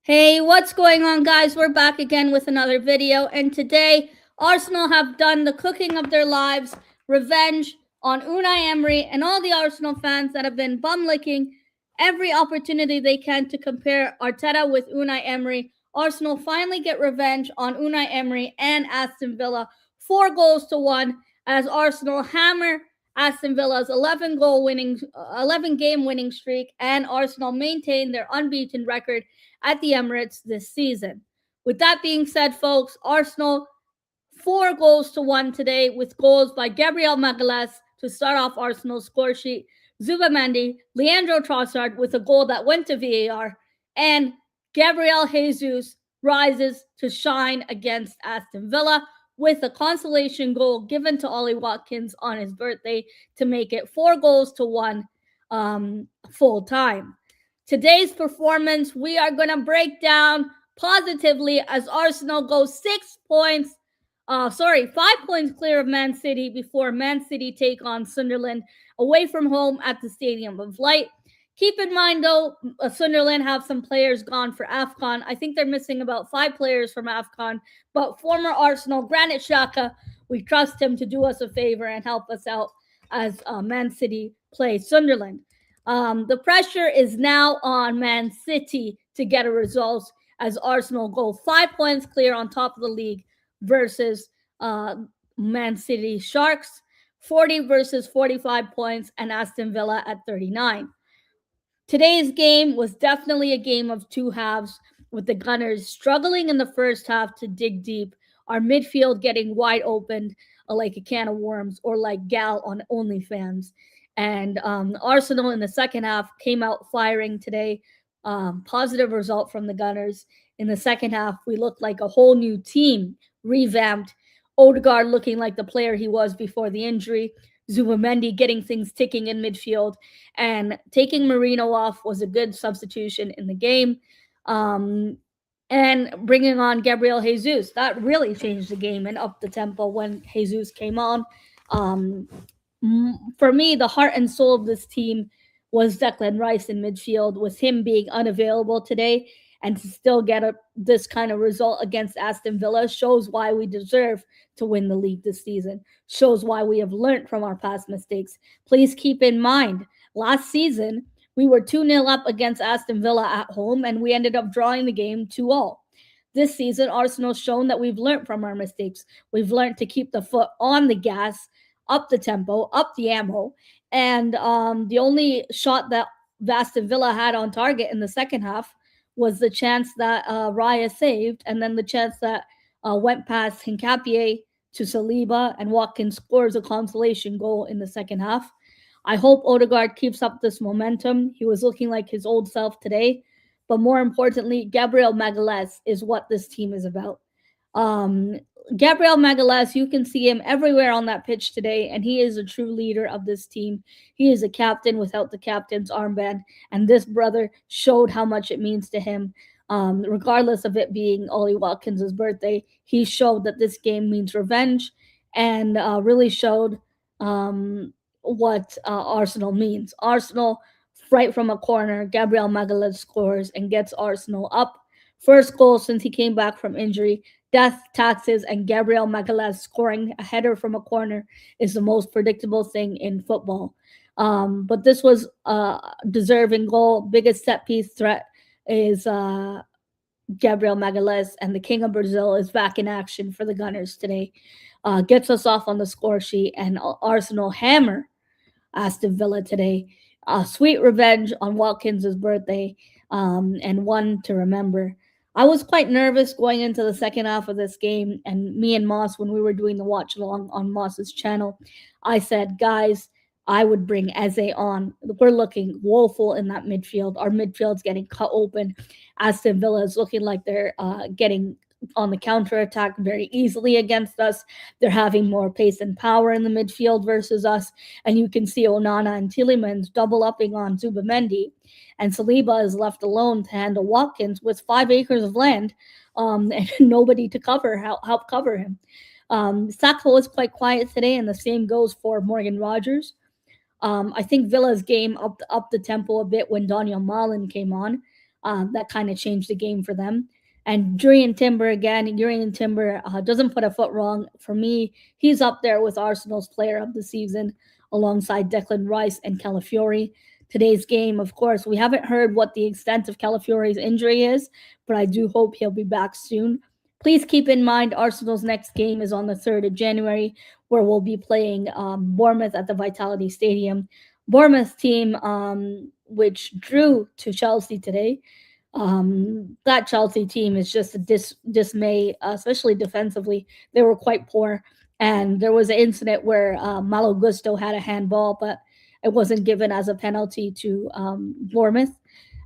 Hey, what's going on, guys? We're back again with another video, and today Arsenal have done the cooking of their lives, revenge on Unai Emery and all the Arsenal fans that have been bum licking every opportunity they can to compare Arteta with Unai Emery. Arsenal finally get revenge on Unai Emery and Aston Villa, 4 goals to 1, as Arsenal hammer Aston Villa's 11 game winning streak, and Arsenal maintain their unbeaten record at the Emirates this season. With that being said, folks, Arsenal 4 goals to 1 today, with goals by Gabriel Magalhaes to start off Arsenal's score sheet, Zubamendi, Leandro Trossard with a goal that went to VAR, and Gabriel Jesus rises to shine against Aston Villa with a consolation goal given to Ollie Watkins on his birthday to make it 4 goals to 1 full time. Today's performance, we are going to break down positively as Arsenal goes 5 points clear of Man City before Man City take on Sunderland away from home at the Stadium of Light. Keep in mind, though, Sunderland have some players gone for AFCON. I think they're missing about 5 players from AFCON, but former Arsenal Granit Xhaka, we trust him to do us a favor and help us out as Man City play Sunderland. The pressure is now on Man City to get a result as Arsenal go 5 points clear on top of the league versus Man City Sharks, 40 versus 45 points, and Aston Villa at 39. Today's game was definitely a game of two halves, with the Gunners struggling in the first half to dig deep, our midfield getting wide open like a can of worms, or like Gal on OnlyFans. And Arsenal in the second half came out firing today. Positive result from the Gunners. In the second half, we looked like a whole new team, revamped. Odegaard looking like the player he was before the injury. Zubamendi getting things ticking in midfield, and taking Marino off was a good substitution in the game. And bringing on Gabriel Jesus, that really changed the game and upped the tempo when Jesus came on. For me, the heart and soul of this team was Declan Rice in midfield, with him being unavailable today, and to still get this kind of result against Aston Villa shows why we deserve to win the league this season, shows why we have learned from our past mistakes. Please keep in mind, last season, we were 2-0 up against Aston Villa at home, and we ended up drawing the game 2-2. This season, Arsenal's shown that we've learned from our mistakes. We've learned to keep the foot on the gas, up the tempo, up the ammo, and the only shot that Aston Villa had on target in the second half was the chance that Raya saved, and then the chance that went past Hincapié to Saliba, and Watkins scores a consolation goal in the second half. I hope Odegaard keeps up this momentum. He was looking like his old self today. But more importantly, Gabriel Magalhaes is what this team is about. Gabriel Magalhaes, you can see him everywhere on that pitch today, and he is a true leader of this team. He is a captain without the captain's armband, and this brother showed how much it means to him. Regardless of it being Ollie Watkins' birthday, he showed that this game means revenge, and really showed what Arsenal means. Arsenal, right from a corner, Gabriel Magalhaes scores and gets Arsenal up. First goal since he came back from injury. Death, taxes, and Gabriel Magalhaes scoring a header from a corner is the most predictable thing in football. But this was a deserving goal. Biggest set piece threat is Gabriel Magalhaes, and the King of Brazil is back in action for the Gunners today. Gets us off on the score sheet, and Arsenal hammer Aston Villa today. Sweet revenge on Watkins' birthday, and one to remember. I was quite nervous going into the second half of this game, and me and Moss, when we were doing the watch along on Moss's channel, I said, guys, I would bring Eze on. We're looking woeful in that midfield. Our midfield's getting cut open. Aston Villa is looking like they're getting on the counterattack very easily against us. They're having more pace and power in the midfield versus us. And you can see Onana and Tielemans double upping on Zubamendi. And Saliba is left alone to handle Watkins with 5 acres of land and nobody to help cover him. Saka was quite quiet today, and the same goes for Morgan Rogers. I think Villa's game upped the tempo a bit when Daniel Malin came on. that kind of changed the game for them. And Jurriën Timber doesn't put a foot wrong. For me, he's up there with Arsenal's player of the season alongside Declan Rice and Calafiori. Today's game, of course, we haven't heard what the extent of Calafiori's injury is, but I do hope he'll be back soon. Please keep in mind Arsenal's next game is on the 3rd of January, where we'll be playing Bournemouth at the Vitality Stadium. Bournemouth team, which drew to Chelsea today. That Chelsea team is just a dismay, especially defensively. They were quite poor. And there was an incident where Malo Gusto had a handball, but it wasn't given as a penalty to Bournemouth.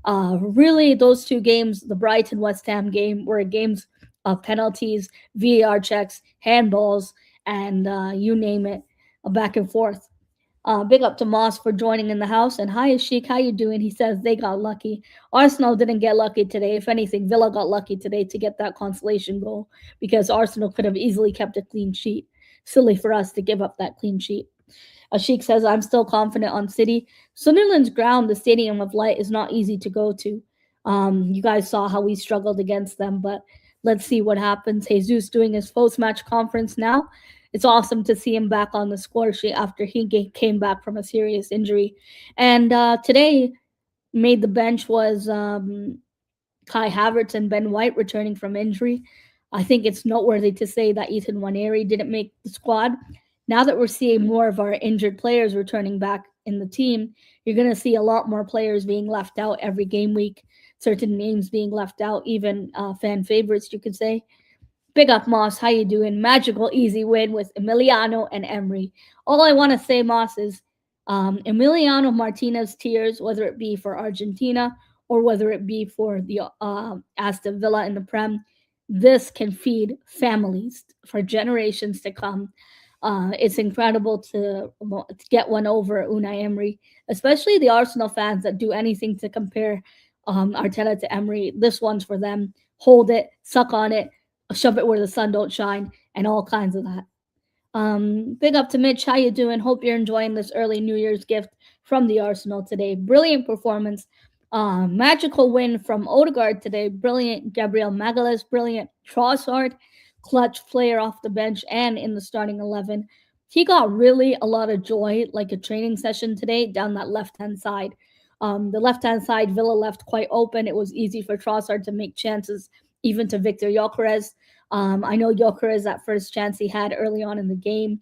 Really, those two games, the Brighton West Ham game, were games of penalties, VAR checks, handballs, and you name it, back and forth. Big up to Moss for joining in the house. And hi, Sheik, how you doing? He says they got lucky. Arsenal didn't get lucky today. If anything, Villa got lucky today to get that consolation goal because Arsenal could have easily kept a clean sheet. Silly for us to give up that clean sheet. Sheik says, I'm still confident on City. Sunderland's ground, the Stadium of Light, is not easy to go to. You guys saw how we struggled against them, but let's see what happens. Jesus doing his post-match conference now. It's awesome to see him back on the score sheet after he came back from a serious injury. And today, made the bench was Kai Havertz and Ben White returning from injury. I think it's noteworthy to say that Ethan Nwaneri didn't make the squad. Now that we're seeing more of our injured players returning back in the team, you're going to see a lot more players being left out every game week, certain names being left out, even fan favorites, you could say. Big up, Moss. How you doing? Magical, easy win with Emiliano and Emery. All I want to say, Moss, is Emiliano Martinez's tears, whether it be for Argentina or whether it be for the Aston Villa in the Prem, this can feed families for generations to come. It's incredible to get one over Unai Emery, especially the Arsenal fans that do anything to compare Arteta to Emery. This one's for them. Hold it, suck on it, shove it where the sun don't shine, and all kinds of that. Big up to Mitch. How you doing? Hope you're enjoying this early New Year's gift from the Arsenal today. Brilliant performance. Magical win from Odegaard today. Brilliant Gabriel Magalhaes. Brilliant Trossard. Clutch player off the bench and in the starting 11. He got really a lot of joy, like a training session today, down that left-hand side. The left-hand side, Villa left quite open. It was easy for Trossard to make chances, even to Victor Gyökeres. I know Gyökeres, that first chance he had early on in the game,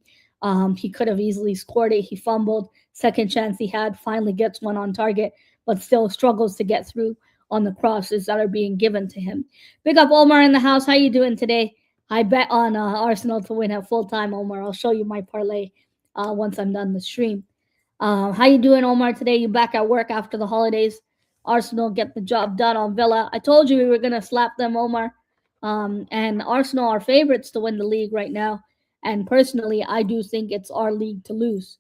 he could have easily scored it. He fumbled. Second chance he had, finally gets one on target, but still struggles to get through on the crosses that are being given to him. Big up Omar in the house. How you doing today? I bet on Arsenal to win at full time, Omar. I'll show you my parlay once I'm done the stream. How you doing, Omar, today? You back at work after the holidays? Arsenal get the job done on Villa. I told you we were going to slap them, Omar. And Arsenal are favorites to win the league right now. And personally, I do think it's our league to lose.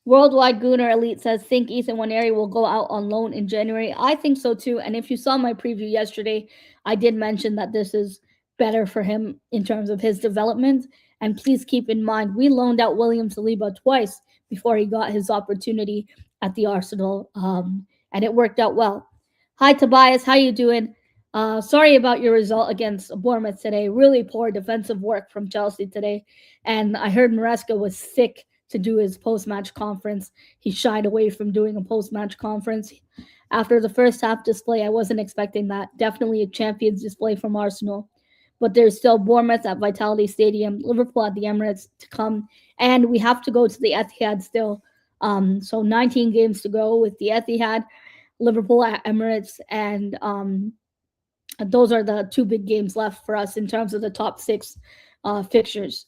Worldwide Gooner Elite says, think Ethan Nwaneri will go out on loan in January. I think so too. And if you saw my preview yesterday, I did mention that this is better for him in terms of his development. And please keep in mind, we loaned out William Saliba twice before he got his opportunity at the Arsenal, and it worked out well. Hi, Tobias. How you doing? Sorry about your result against Bournemouth today. Really poor defensive work from Chelsea today. And I heard Maresca was sick to do his post-match conference. He shied away from doing a post-match conference. After the first half display, I wasn't expecting that. Definitely a champions display from Arsenal. But there's still Bournemouth at Vitality Stadium, Liverpool at the Emirates to come, and we have to go to the Etihad still. So 19 games to go with the Etihad, Liverpool at Emirates, and those are the two big games left for us in terms of the top six fixtures.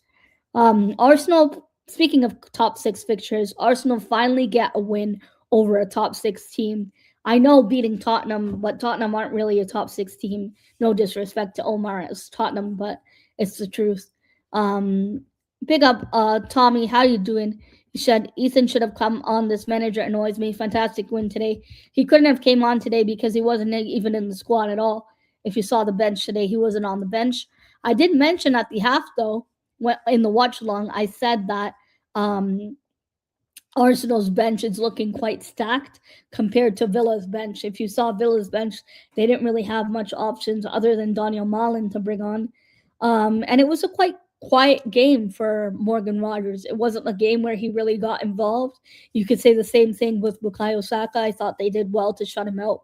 Arsenal, speaking of top six fixtures, Arsenal finally get a win over a top six team. I know beating Tottenham, but Tottenham aren't really a top six team. No disrespect to Omar as Tottenham, but it's the truth. Big up, Tommy. How you doing? He said, Ethan should have come on. This manager annoys me. Fantastic win today. He couldn't have came on today because he wasn't even in the squad at all. If you saw the bench today, he wasn't on the bench. I did mention at the half, though, in the watch along, I said that Arsenal's bench is looking quite stacked compared to Villa's bench. If you saw Villa's bench, they didn't really have much options other than Daniel Malin to bring on. And it was a quite quiet game for Morgan Rogers. It wasn't a game where he really got involved. You could say the same thing with Bukayo Saka. I thought they did well to shut him out.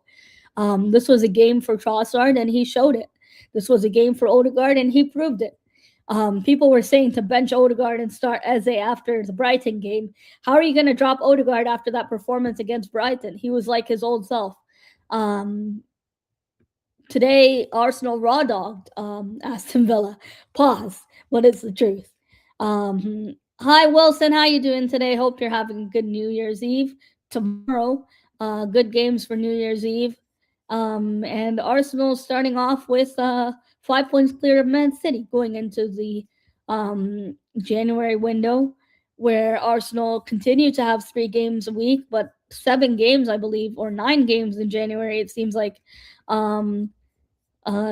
This was a game for Trossard, and he showed it. This was a game for Odegaard, and he proved it. People were saying to bench Odegaard and start Eze after the Brighton game. How are you going to drop Odegaard after that performance against Brighton? He was like his old self. Um, Today, Arsenal raw dogged Aston Villa. Pause, but it's the truth. Hi, Wilson. How you doing today? Hope you're having a good New Year's Eve. Tomorrow, good games for New Year's Eve. And Arsenal starting off with 5 points clear of Man City going into the January window, where Arsenal continue to have 3 games a week, but 7 games, I believe, or 9 games in January, it seems like.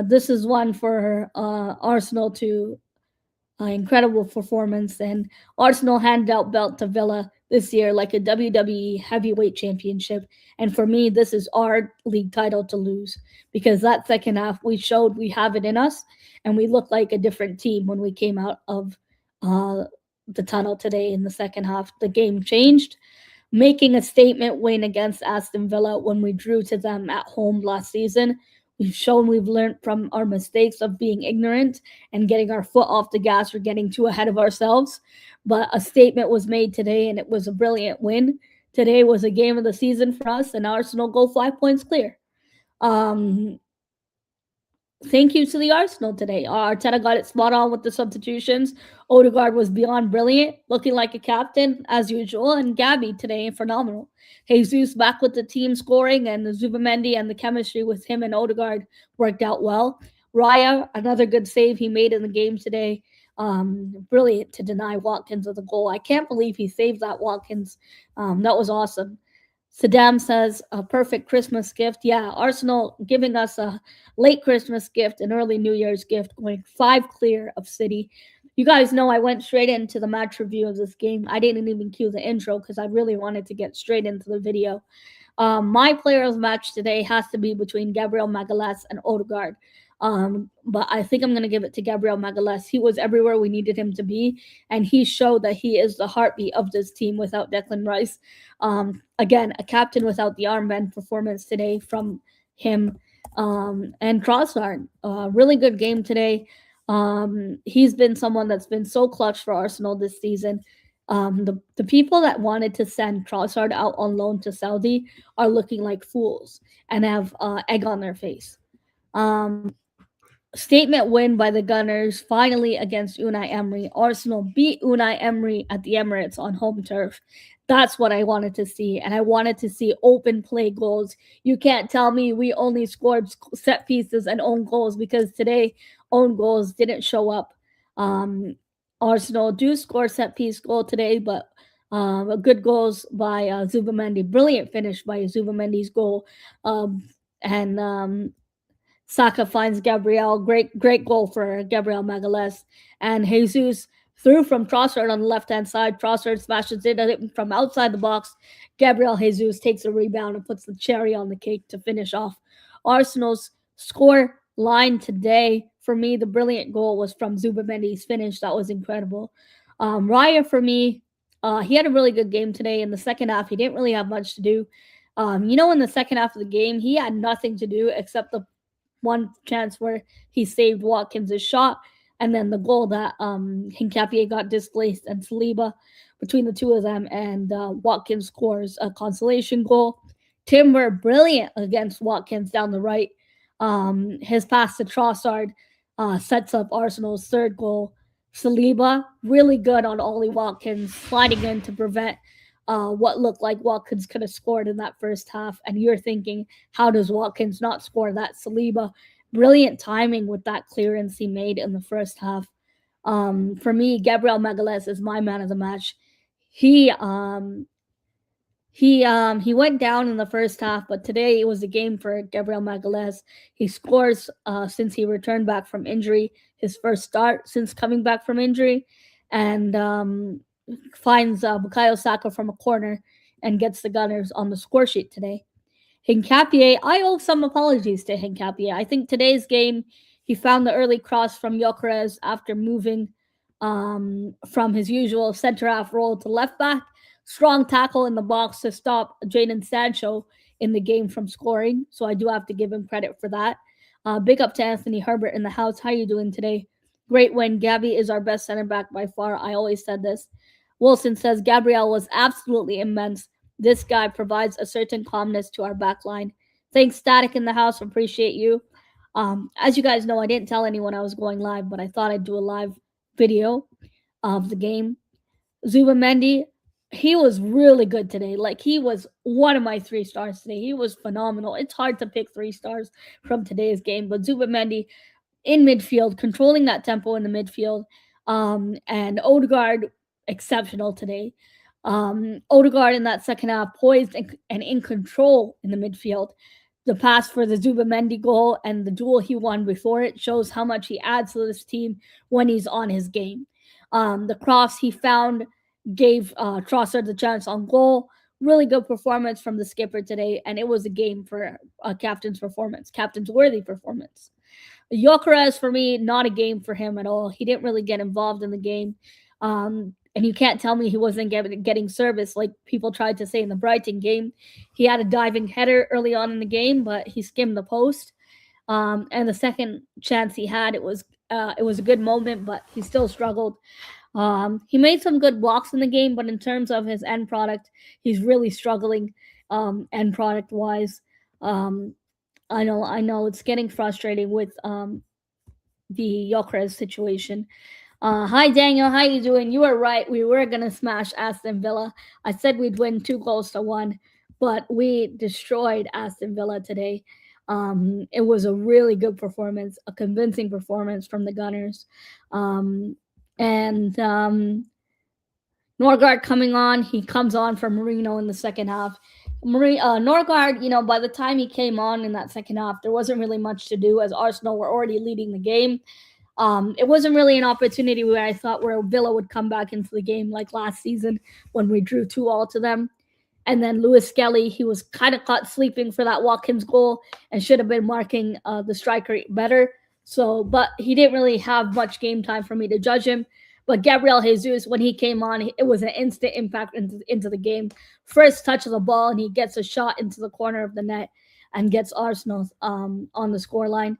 This is one for Arsenal to incredible performance, and Arsenal handed out belt to Villa this year like a WWE heavyweight championship. And for me, this is our league title to lose, because that second half we showed we have it in us, and we looked like a different team when we came out of uh, the tunnel today in the second half. The game changed, making a statement win against Aston Villa when we drew to them at home last season. We've shown we've learned from our mistakes of being ignorant and getting our foot off the gas or getting too ahead of ourselves. But a statement was made today, and it was a brilliant win. Today was a game of the season for us, and Arsenal go 5 points clear. Um, Thank you to the Arsenal today. Arteta got it spot on with the substitutions. Odegaard was beyond brilliant, looking like a captain as usual, and Gabby today phenomenal. Jesus back with the team scoring, and the Zubamendi and the chemistry with him and Odegaard worked out well. Raya, another good save he made in the game today. Brilliant to deny Watkins of the goal. I can't believe he saved that, Watkins. That was awesome. Saddam says a perfect Christmas gift. Yeah, Arsenal giving us a late Christmas gift, an early New Year's gift, going 5 clear of City. You guys know I went straight into the match review of this game. I didn't even cue the intro because I really wanted to get straight into the video. My player of the match today has to be between Gabriel Magalhaes and Odegaard. But I think I'm going to give it to Gabriel Magalhaes. He was everywhere we needed him to be, and he showed that he is the heartbeat of this team without Declan Rice. Again, a captain without the armband performance today from him. And Trossard, really good game today. He's been someone that's been so clutch for Arsenal this season. The people that wanted to send Trossard out on loan to Saudi are looking like fools and have egg on their face. Statement win by the Gunners finally against Unai Emery. Arsenal beat Unai Emery at the Emirates on home turf. That's what I wanted to see, and I wanted to see open play goals. You can't tell me we only scored set pieces and own goals, because today own goals didn't show up. Arsenal do score set piece goal today, but good goals by Zubamendi. Brilliant finish by Zubamendi's goal, and Saka finds Gabriel. Great goal for Gabriel Magalhaes. And Jesus threw from Trossard on the left-hand side. Trossard smashes it from outside the box. Gabriel Jesus takes a rebound and puts the cherry on the cake to finish off Arsenal's score line today. For me, the brilliant goal was from Zubamendi's finish. That was incredible. Raya, for me, he had a really good game today. In the second half, he didn't really have much to do. In the second half of the game, he had nothing to do except the one chance where he saved Watkins' shot, and then the goal that Hincapié got displaced, and Saliba, between the two of them, and Watkins scores a consolation goal. Timber, brilliant against Watkins down the right. His pass to Trossard sets up Arsenal's third goal. Saliba, really good on Ollie Watkins, sliding in to prevent what looked like Watkins could have scored in that first half. And you're thinking, how does Watkins not score that? Saliba, brilliant timing with that clearance he made in the first half. For me, Gabriel Magalhaes is my man of the match. He went down in the first half, but today it was a game for Gabriel Magalhaes. He scores since he returned back from injury, his first start since coming back from injury, and finds Bukayo Saka from a corner and gets the Gunners on the score sheet today. Hincapié, I owe some apologies to Hincapié. I think today's game, he found the early cross from Gyökeres after moving from his usual center half role to left back. Strong tackle in the box to stop Jadon Sancho in the game from scoring. So I do have to give him credit for that. Big up to Anthony Herbert in the house. How you doing today? Great win. Gabby is our best center back by far. I always said this. Wilson says Gabriel was absolutely immense. This guy provides a certain calmness to our back line. Thanks, Static in the house. Appreciate you. As you guys know, I didn't tell anyone I was going live, but I thought I'd do a live video of the game. Zubamendi, he was really good today. Like, he was one of my 3 stars today. He was phenomenal. It's hard to pick 3 stars from today's game, but Zubamendi in midfield, controlling that tempo in the midfield, and Odegaard, exceptional today. Odegaard in that second half, poised and in control in the midfield. The pass for the Zubamendi goal and the duel he won before it shows how much he adds to this team when he's on his game. The cross he found gave Trossard the chance on goal. Really good performance from the skipper today, and it was a game for a captain's performance, captain's worthy performance. Gyökeres, for me, not a game for him at all. He didn't really get involved in the game. And you can't tell me he wasn't getting service like people tried to say in the Brighton game. He had a diving header early on in the game, but he skimmed the post. And the second chance he had, it was a good moment, but he still struggled. He made some good blocks in the game, but in terms of his end product, he's really struggling end product wise. I know it's getting frustrating with the Gyökeres situation. Hi Daniel, how you doing? You were right. We were gonna smash Aston Villa. I said we'd win 2 goals to 1, but we destroyed Aston Villa today. It was a really good performance, a convincing performance from the Gunners. And Norgard coming on, he comes on for Marino in the second half. Norgard, by the time he came on in that second half, there wasn't really much to do as Arsenal were already leading the game. It wasn't really an opportunity where I thought where Villa would come back into the game like last season when we drew 2-2 to them. And then Lewis Skelly, he was kind of caught sleeping for that Watkins goal and should have been marking the striker better. But he didn't really have much game time for me to judge him. But Gabriel Jesus, when he came on, it was an instant impact into the game. First touch of the ball, and he gets a shot into the corner of the net and gets Arsenal on the scoreline.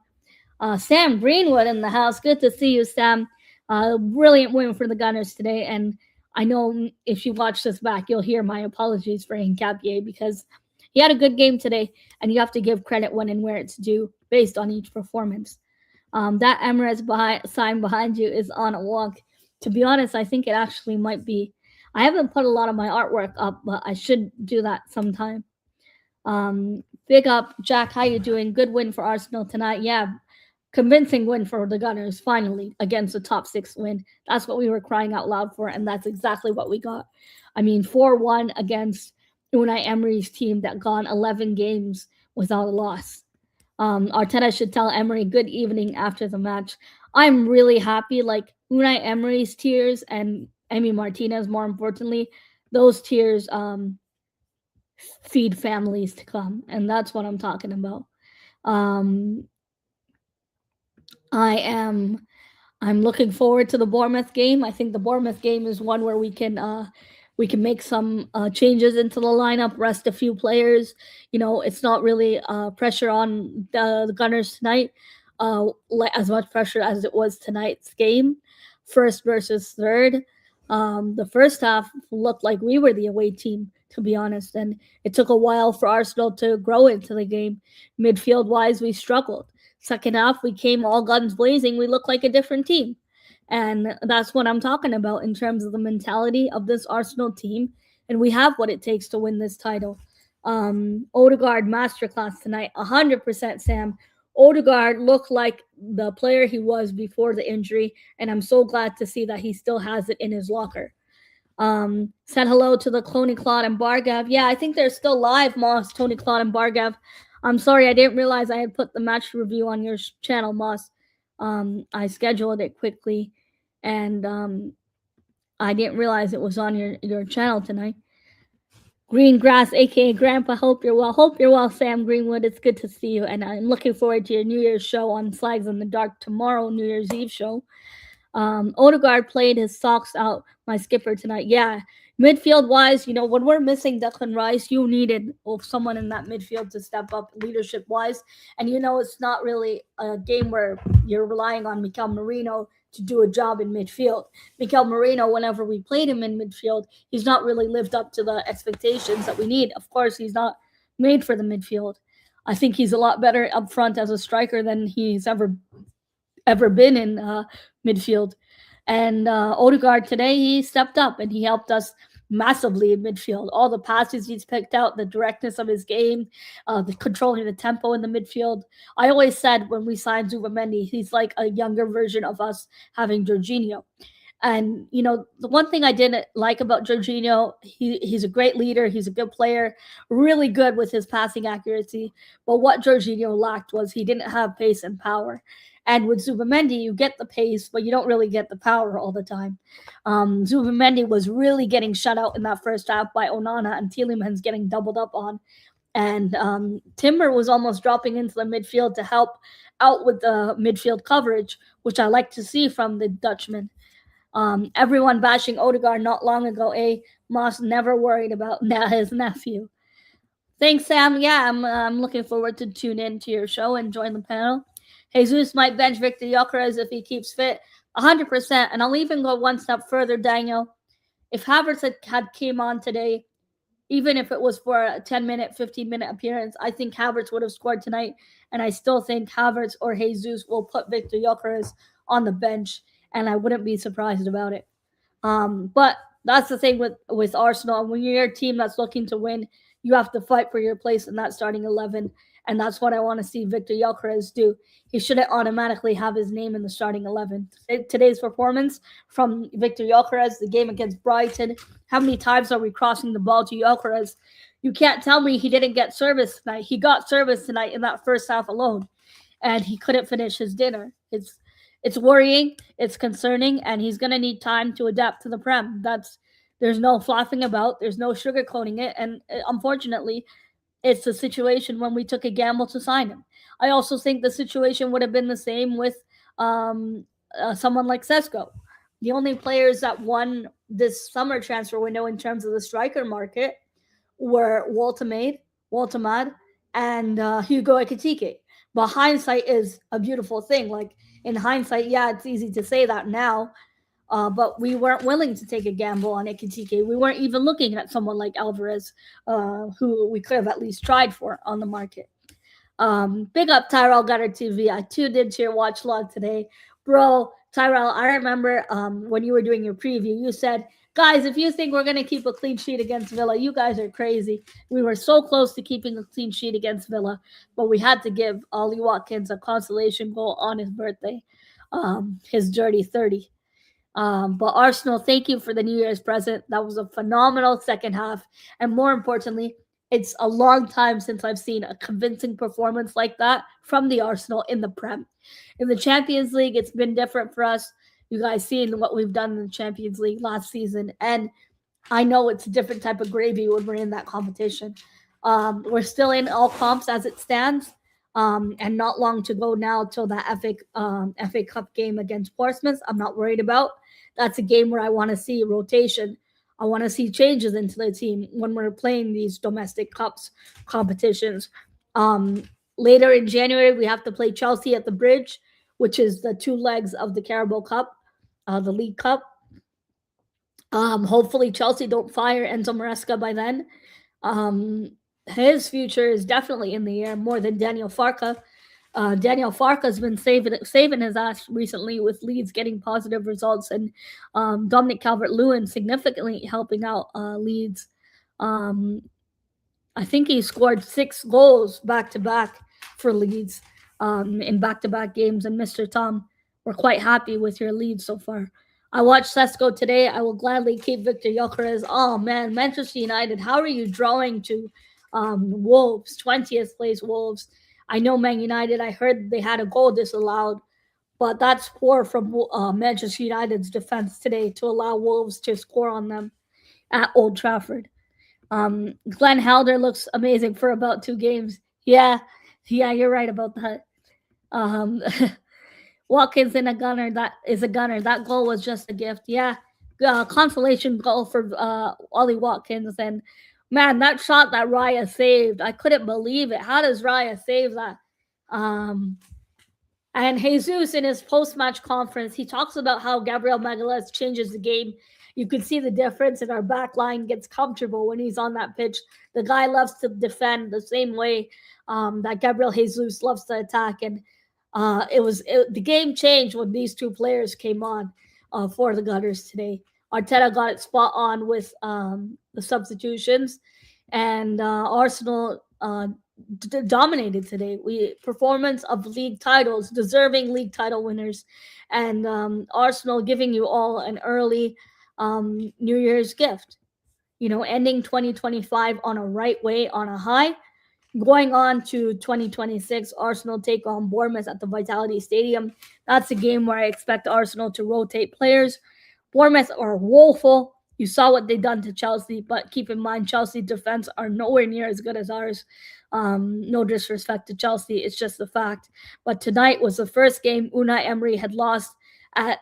Sam Greenwood in the house. Good to see you, Sam. Brilliant win for the Gunners today. And I know if you watch this back, you'll hear my apologies for Hincapié because he had a good game today, and you have to give credit when and where it's due based on each performance. That Emirates sign behind you is on a walk. To be honest, I think it actually might be. I haven't put a lot of my artwork up, but I should do that sometime. Big up, Jack. How you doing? Good win for Arsenal tonight. Yeah, convincing win for the Gunners, finally, against the top 6 win. That's what we were crying out loud for, and that's exactly what we got. 4-1 against Unai Emery's team that gone 11 games without a loss. Arteta should tell Emery good evening after the match. I'm really happy. Like, Unai Emery's tears and Emi Martinez, more importantly, those tears feed families to come, and that's what I'm talking about. I'm looking forward to the Bournemouth game. I think the Bournemouth game is one where we can make some changes into the lineup, rest a few players. It's not really pressure on the Gunners tonight, as much pressure as it was tonight's game, first versus third. The first half looked like we were the away team, to be honest, and it took a while for Arsenal to grow into the game. Midfield-wise, we struggled. Second half, we came all guns blazing. We looked like a different team. And that's what I'm talking about in terms of the mentality of this Arsenal team. And we have what it takes to win this title. Odegaard masterclass tonight, 100%, Sam. Odegaard looked like the player he was before the injury, and I'm so glad to see that he still has it in his locker. Said hello to the Tony Claude and Bargav. Yeah, I think they're still live, Moss, Tony Claude and Bargav. I'm sorry, I didn't realize I had put the match review on your channel, Moss. I scheduled it quickly, and I didn't realize it was on your channel tonight. Green Grass, aka Grandpa, hope you're well. Hope you're well, Sam Greenwood. It's good to see you, and I'm looking forward to your New Year's show on Slags in the Dark tomorrow, New Year's Eve show. Odegaard played his socks out, my skipper tonight. Yeah, midfield wise, when we're missing Declan Rice, you needed someone in that midfield to step up leadership wise. And it's not really a game where you're relying on Mikel Merino to do a job in midfield. Mikel Merino, whenever we played him in midfield, he's not really lived up to the expectations that we need. Of course, he's not made for the midfield. I think he's a lot better up front as a striker than he's ever been in midfield. And Odegaard today, he stepped up and he helped us massively in midfield. All the passes he's picked out, the directness of his game, the controlling the tempo in the midfield. I always said when we signed Zubamendi, he's like a younger version of us having Jorginho. And the one thing I didn't like about Jorginho, he's a great leader, he's a good player, really good with his passing accuracy. But what Jorginho lacked was he didn't have pace and power. And with Zubamendi, you get the pace, but you don't really get the power all the time. Zubamendi was really getting shut out in that first half by Onana, and Tielemans getting doubled up on. And Timber was almost dropping into the midfield to help out with the midfield coverage, which I like to see from the Dutchman. Everyone bashing Odegaard not long ago. Moss never worried about his nephew. Thanks, Sam. Yeah, I'm looking forward to tune in to your show and join the panel. Jesus might bench Victor Gyökeres if he keeps fit, 100%. And I'll even go one step further, Daniel. If Havertz had came on today, even if it was for a 10-minute, 15-minute appearance, I think Havertz would have scored tonight. And I still think Havertz or Jesus will put Victor Gyökeres on the bench, and I wouldn't be surprised about it. But that's the thing with Arsenal. When you're a team that's looking to win, you have to fight for your place in that starting 11. And that's what I want to see Victor Gyökeres do. He shouldn't automatically have his name in the starting 11. Today's performance from Victor Gyökeres, the game against Brighton, how many times are we crossing the ball to Gyökeres? You can't tell me he didn't get service tonight. He got service tonight in that first half alone, and he couldn't finish his dinner. It's worrying, it's concerning, and he's going to need time to adapt to the Prem. There's no fluffing about, there's no sugarcoating it, and unfortunately, it's a situation when we took a gamble to sign him. I also think the situation would have been the same with someone like Sesko. The only players that won this summer transfer window in terms of the striker market were Waltemad, and Hugo Ekitike. But hindsight is a beautiful thing. Like, in hindsight, yeah, it's easy to say that now, but we weren't willing to take a gamble on Ekitike. We weren't even looking at someone like Alvarez, who we could have at least tried for on the market. Big up Tyrell Gutter TV. I tuned into your watch log today. Bro, Tyrell, I remember when you were doing your preview, you said, guys, if you think we're going to keep a clean sheet against Villa, you guys are crazy. We were so close to keeping a clean sheet against Villa, but we had to give Ollie Watkins a consolation goal on his birthday, his dirty 30. But Arsenal, thank you for the New Year's present. That was a phenomenal second half. And more importantly, it's a long time since I've seen a convincing performance like that from the Arsenal in the Prem. In the Champions League, it's been different for us. You guys seen what we've done in the Champions League last season. And I know it's a different type of gravy when we're in that competition. We're still in all comps as it stands. And not long to go now till that FA Cup game against Portsmouth. I'm not worried about. That's a game where I want to see rotation. I want to see changes into the team when we're playing these domestic cups competitions. Later in January, we have to play Chelsea at the Bridge, which is the two legs of the Carabao Cup, the League Cup. Hopefully Chelsea don't fire Enzo Maresca by then. His future is definitely in the air more than Daniel Farke. Daniel Farke's been saving his ass recently with Leeds getting positive results, and Dominic Calvert-Lewin significantly helping out Leeds. I think he scored 6 goals back-to-back for Leeds in back-to-back games, and Mr. Tom, we're quite happy with your Leeds so far. I watched Sesko today. I will gladly keep Victor Gyökeres. Oh, man, Manchester United, how are you drawing to Wolves, 20th place Wolves? I know Man United, I heard they had a goal disallowed, But that's poor from Manchester United's defense today to allow Wolves to score on them at Old Trafford. Glenn Halder looks amazing for about 2 games. Yeah, you're right about that. Um, Watkins in a gunner. That is a gunner. That goal was just a gift. Yeah, consolation goal for Ollie Watkins. And man, that shot that Raya saved, I couldn't believe it. How does Raya save that? Um, and Jesus, in his post-match conference, he talks about how Gabriel Magalhaes changes the game. You could see the difference, and our back line gets comfortable when he's on that pitch. The guy loves to defend the same way that Gabriel Jesus loves to attack, and the game changed when these two players came on for the Gunners today. Arteta got it spot on with the substitutions, and Arsenal dominated today. We performance of league titles, deserving league title winners, and Arsenal giving you all an early New Year's gift. Ending 2025 on a right way, on a high. Going on to 2026, Arsenal take on Bournemouth at the Vitality Stadium. That's a game where I expect Arsenal to rotate players. Bournemouth are woeful. You saw what they done to Chelsea, but keep in mind, Chelsea defense are nowhere near as good as ours. No disrespect to Chelsea, it's just the fact. But tonight was the first game Unai Emery had lost at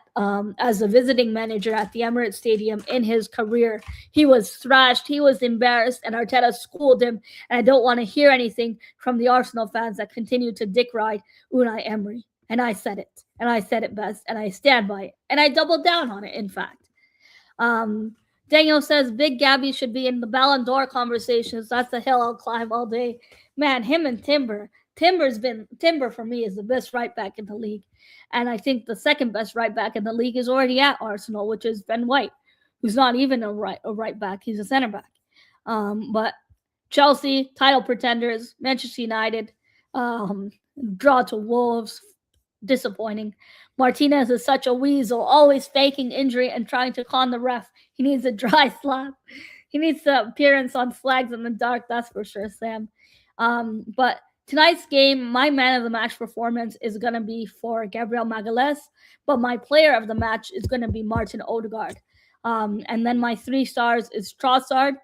as a visiting manager at the Emirates Stadium in his career. He was thrashed, he was embarrassed, and Arteta schooled him. And I don't want to hear anything from the Arsenal fans that continue to dick ride Unai Emery. And I said it, and I said it best, and I stand by it, and I doubled down on it. In fact, Daniel says Big Gabby should be in the Ballon d'Or conversations. That's the hill I'll climb all day. Man, him and Timber. Timber for me is the best right back in the league. And I think the second best right back in the league is already at Arsenal, which is Ben White, who's not even a right back. He's a center back. But Chelsea, title pretenders, Manchester United, draw to Wolves, disappointing. Martinez is such a weasel, always faking injury and trying to con the ref. He needs a dry slap. He needs the appearance on Flags in the Dark, that's for sure, Sam. But tonight's game, my man of the match performance is going to be for Gabriel Magalhaes, but my player of the match is going to be Martin Odegaard. And then my 3 stars is Trossard,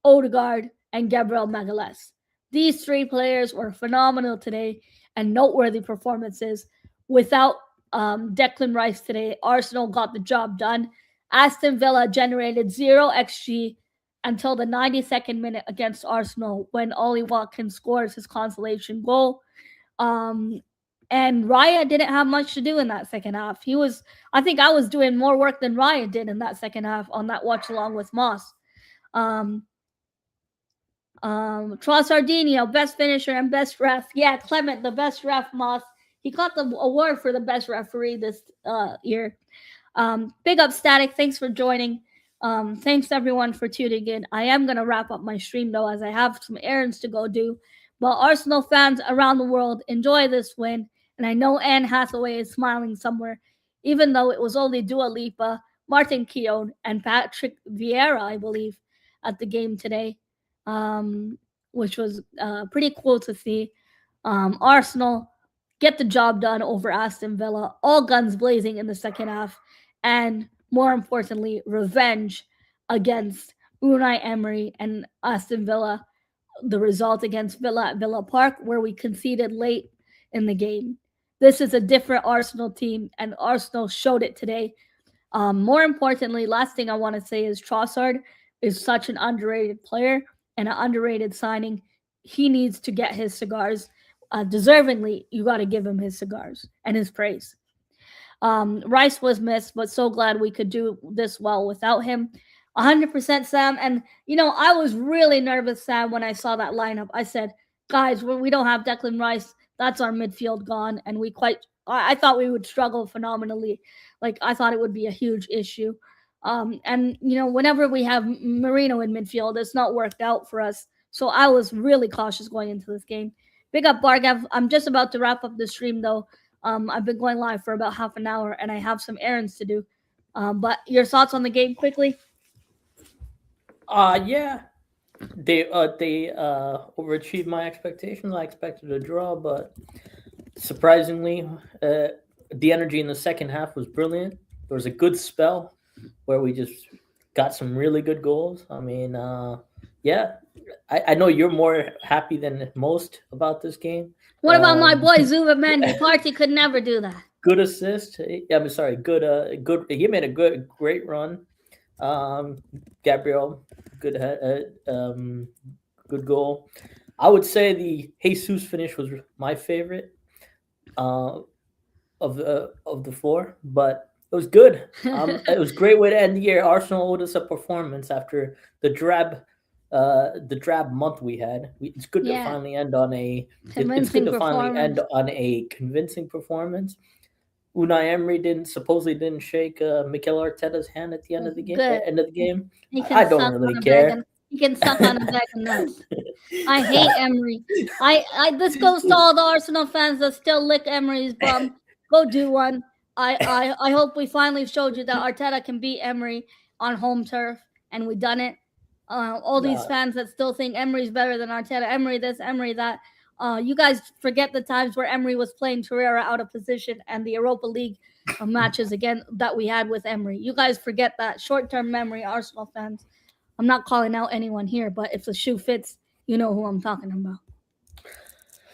Odegaard, and Gabriel Magalhaes. These 3 players were phenomenal today and noteworthy performances. Without Declan Rice today, Arsenal got the job done. Aston Villa generated 0 XG until the 92nd minute against Arsenal when Ollie Watkins scores his consolation goal. And Raya didn't have much to do in that second half. I think I was doing more work than Raya did in that second half on that watch along with Moss. Trossardinho, best finisher and best ref. Yeah, Clement, the best ref, Moss. He got the award for the best referee this year. Big up, Static. Thanks for joining. Thanks, everyone, for tuning in. I am going to wrap up my stream, though, as I have some errands to go do. But Arsenal fans around the world, enjoy this win. And I know Anne Hathaway is smiling somewhere, even though it was only Dua Lipa, Martin Keown, and Patrick Vieira, I believe, at the game today, which was pretty cool to see. Arsenal get the job done over Aston Villa, all guns blazing in the second half, and more importantly, revenge against Unai Emery and Aston Villa, the result against Villa at Villa Park, where we conceded late in the game. This is a different Arsenal team, and Arsenal showed it today. More importantly, last thing I want to say is Trossard is such an underrated player and an underrated signing. He needs to get his cigars. Deservingly, you got to give him his cigars and his praise. Rice was missed, but so glad we could do this well without him. 100% Sam. And, I was really nervous, Sam, when I saw that lineup. I said, guys, we don't have Declan Rice. That's our midfield gone. And I thought we would struggle phenomenally. I thought it would be a huge issue. And, whenever we have Marino in midfield, it's not worked out for us. So I was really cautious going into this game. Big up, Bargav. I'm just about to wrap up the stream, though. I've been going live for about half an hour, and I have some errands to do. But your thoughts on the game quickly? Yeah. They overachieved my expectations. I expected a draw, but surprisingly, the energy in the second half was brilliant. There was a good spell where we just got some really good goals. I mean, yeah, I know you're more happy than most about this game. What about my Um, boy Zubamendi? Party could never do that. good assist. I'm sorry. Good. He made a great run. Um, Gabriel, good, good goal. I would say the Jesus finish was my favorite uh, of the four, but it was good. It was a great way to end the year. Arsenal owed us a performance after the drab month we had. It's good to Yeah, finally end on a. It's good convincing to finally end performance. on a convincing performance. Unai Emery didn't shake Mikel Arteta's hand at the end of the game. Good. End of the game. He can I don't suck really on a bag care. and he can suck on a bag of nuts. I hate Emery. I this goes to all the Arsenal fans that still lick Emery's bum. Go do one. I hope we finally showed you that Arteta can beat Emery on home turf, and we done it. All these uh, fans that still think Emery's better than Arteta, Emery this, Emery that. You guys forget the times where Emery was playing Torreira out of position and the Europa League matches again that we had with Emery. You guys forget that short-term memory, Arsenal fans. I'm not calling out anyone here, but if the shoe fits, you know who I'm talking about.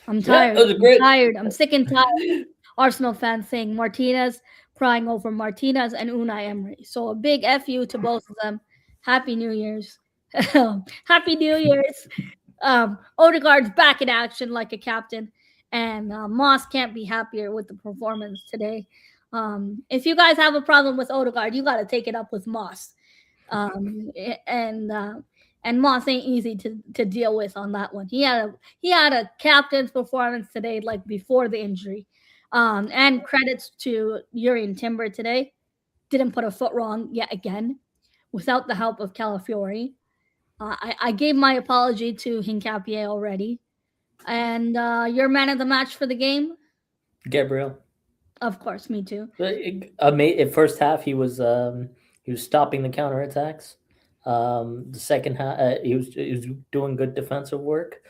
I'm yeah, it tired. was a I'm great. tired. I'm sick and tired. Arsenal fans saying Martinez, crying over Martinez and Unai Emery. So a big FU to both of them. Happy New Year's. Happy New Year's. Odegaard's back in action like a captain, and Moss can't be happier with the performance today. If you guys have a problem with Odegaard, you got to take it up with Moss. Um, and uh, and Moss ain't easy to deal with on that one. He had a captain's performance today, like before the injury. And credits to Yuri and Timber today. Didn't put a foot wrong yet again, without the help of Calafiori. I gave my apology to Hincapié already. And your man of the match for the game? Gabriel. Of course, me too. At first half, he was stopping the counterattacks. The second half, he was doing good defensive work.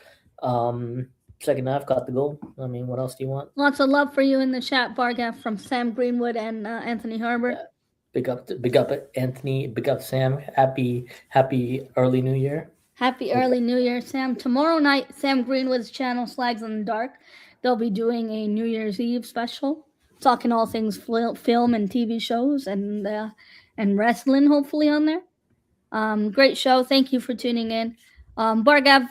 Second half, got the goal. I mean, what else do you want? Lots of love for you in the chat, Bargav, from Sam Greenwood and Anthony Yeah. Herbert. Big up Anthony. Big up Sam. Happy early New Year. Happy early New Year, Sam. Tomorrow night, Sam Greenwood's channel, Slags in the Dark, they'll be doing a New Year's Eve special, talking all things film and TV shows and wrestling, hopefully, on there. Great show. Thank you for tuning in. Bargav,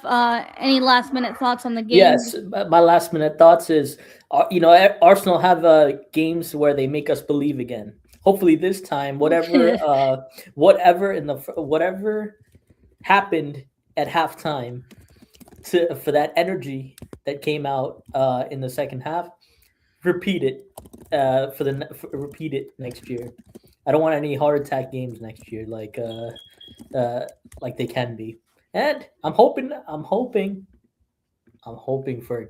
any last minute thoughts on the game? Yes, my last minute thoughts is, Arsenal have games where they make us believe again. Hopefully this time, whatever happened at halftime for that energy that came out in the second half, repeat it repeat it next year. I don't want any heart attack games next year, like they can be. And I'm hoping for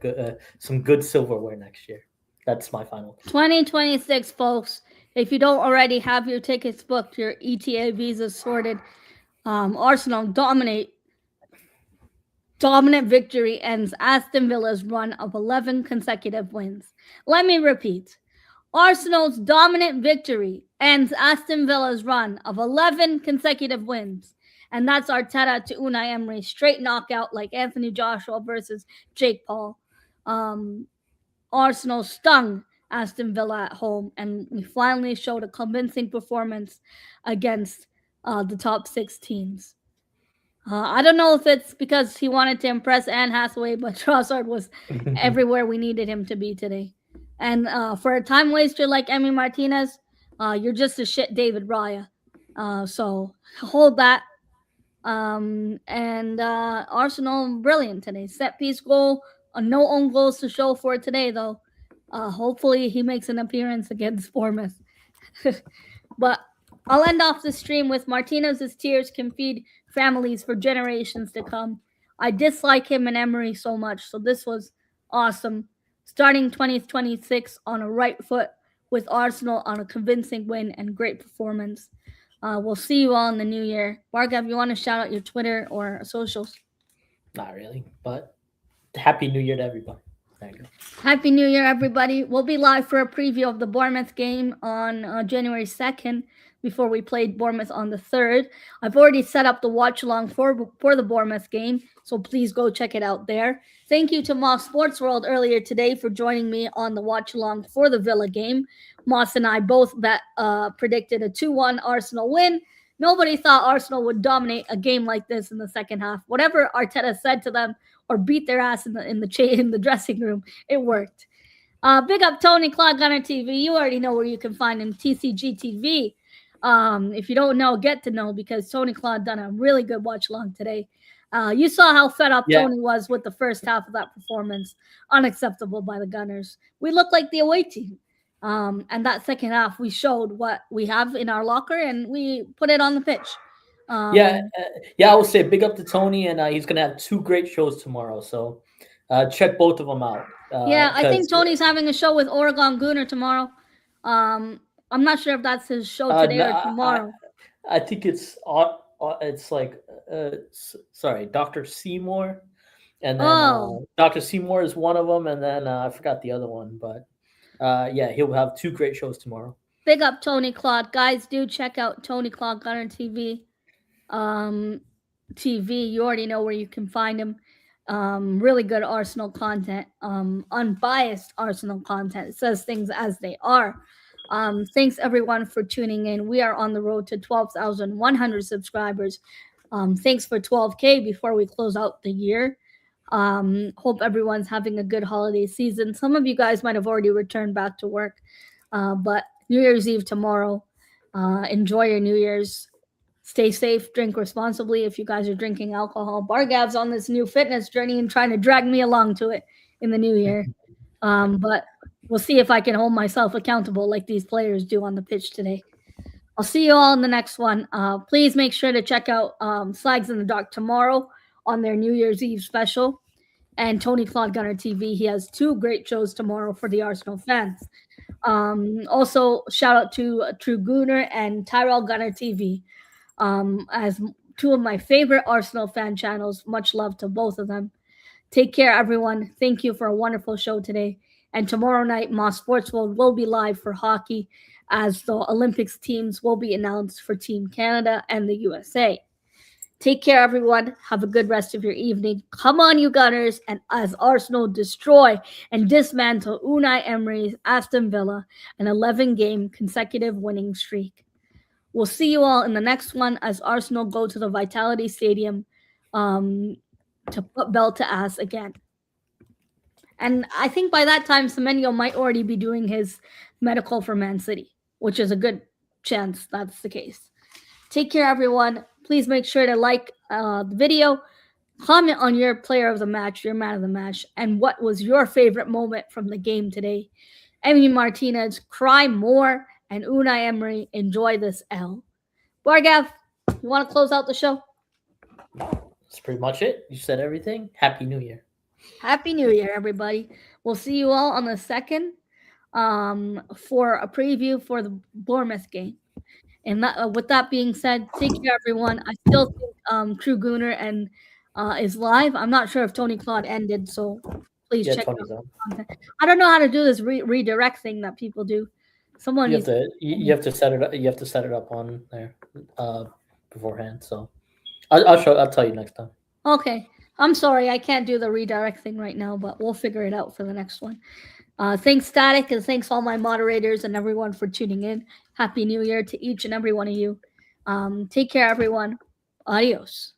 some good silverware next year. That's my final. 2026, folks. If you don't already have your tickets booked, your ETA visas sorted, Arsenal dominant victory ends Aston Villa's run of 11 consecutive wins. Let me repeat. Arsenal's dominant victory ends Aston Villa's run of 11 consecutive wins. And that's Arteta to Unai Emery, straight knockout like Anthony Joshua versus Jake Paul. Arsenal stung Aston Villa at home, and we finally showed a convincing performance against the top six teams. I don't know if it's because he wanted to impress Anne Hathaway, but Trossard was everywhere we needed him to be today. And for a time waster like Emi Martinez, you're just a shit David Raya. So hold that. Arsenal, brilliant today. Set piece goal. No own goals to show for it today, though. Hopefully he makes an appearance against Bournemouth. But I'll end off the stream with Martinez's tears can feed families for generations to come. I dislike him and Emery so much, so this was awesome. Starting 2026 on a right foot with Arsenal on a convincing win and great performance. We'll see you all in the new year. Bargav, you want to shout out your Twitter or socials? Not really, but happy New Year to everybody. There you go. Happy New Year, everybody. We'll be live for a preview of the Bournemouth game on January 2nd before we played Bournemouth on the 3rd. I've already set up the watch along for the Bournemouth game, so please go check it out there. Thank you to Moss Sports World earlier today for joining me on the watch along for the Villa game. Moss and I both predicted a 2-1 Arsenal win. Nobody thought Arsenal would dominate a game like this in the second half. Whatever Arteta said to them or beat their ass in the dressing room, it worked. Big up Tony Claude Gunner TV. You already know where you can find him, TCG TV. If you don't know, get to know, because Tony Claude done a really good watch along today. You saw how fed up Tony was with the first half of that performance. Unacceptable by the Gunners. We look like the away team. And that second half, we showed what we have in our locker, and we put it on the pitch. I will say big up to Tony, and he's gonna have 2 great shows tomorrow. So check both of them out. I think Tony's having a show with Oregon Gooner tomorrow. I'm not sure if that's his show today or tomorrow. I think it's like sorry, Dr. Seymour, and then Dr. Seymour is one of them, and then I forgot the other one, but he'll have 2 great shows tomorrow. Big up Tony Claude, guys. Do check out Tony Claude Gunner TV. TV. You already know where you can find him. Really good Arsenal content, unbiased Arsenal content. It says things as they are. Thanks everyone for tuning in. We are on the road to 12,100 subscribers. Thanks for 12K before we close out the year. Hope everyone's having a good holiday season. Some of you guys might have already returned back to work, but New Year's Eve tomorrow. Enjoy your New Year's. Stay safe, drink responsibly if you guys are drinking alcohol. Bargav's on this new fitness journey and trying to drag me along to it in the new year. But we'll see if I can hold myself accountable like these players do on the pitch today. I'll see you all in the next one. Please make sure to check out Slags in the Dark tomorrow on their New Year's Eve special. And Tony Claude Gunner TV. He has 2 great shows tomorrow for the Arsenal fans. Also, shout out to True Gooner and Tyrell Gunner TV. As 2 of my favorite Arsenal fan channels. Much love to both of them. Take care, everyone. Thank you for a wonderful show today. And tomorrow night, Moss Sports World will be live for hockey, as the Olympics teams will be announced for Team Canada and the USA. Take care, everyone. Have a good rest of your evening. Come on, you Gunners, and as Arsenal destroy and dismantle Unai Emery's Aston Villa, an 11-game consecutive winning streak. We'll see you all in the next one as Arsenal go to the Vitality Stadium to put bell to ass again. And I think by that time, Semenyo might already be doing his medical for Man City, which is a good chance that's the case. Take care, everyone. Please make sure to like the video, comment on your player of the match, your man of the match, and what was your favorite moment from the game today. Emi Martinez, cry more, and Unai Emery, enjoy this L. Bargav, you want to close out the show? That's pretty much it. You said everything. Happy New Year. Happy New Year, everybody. We'll see you all on the 2nd for a preview for the Bournemouth game. And with that being said, take care, everyone. I still think True Gooner and is live. I'm not sure if Tony Claude ended, so please check out the content. I don't know how to do this redirect thing that people do. Someone you have to set it up. You have to set it up on there beforehand. So I'll tell you next time. Okay. I'm sorry, I can't do the redirect thing right now, but we'll figure it out for the next one. Thanks, Static, and thanks all my moderators and everyone for tuning in. Happy New Year to each and every one of you. Take care, everyone. Adios.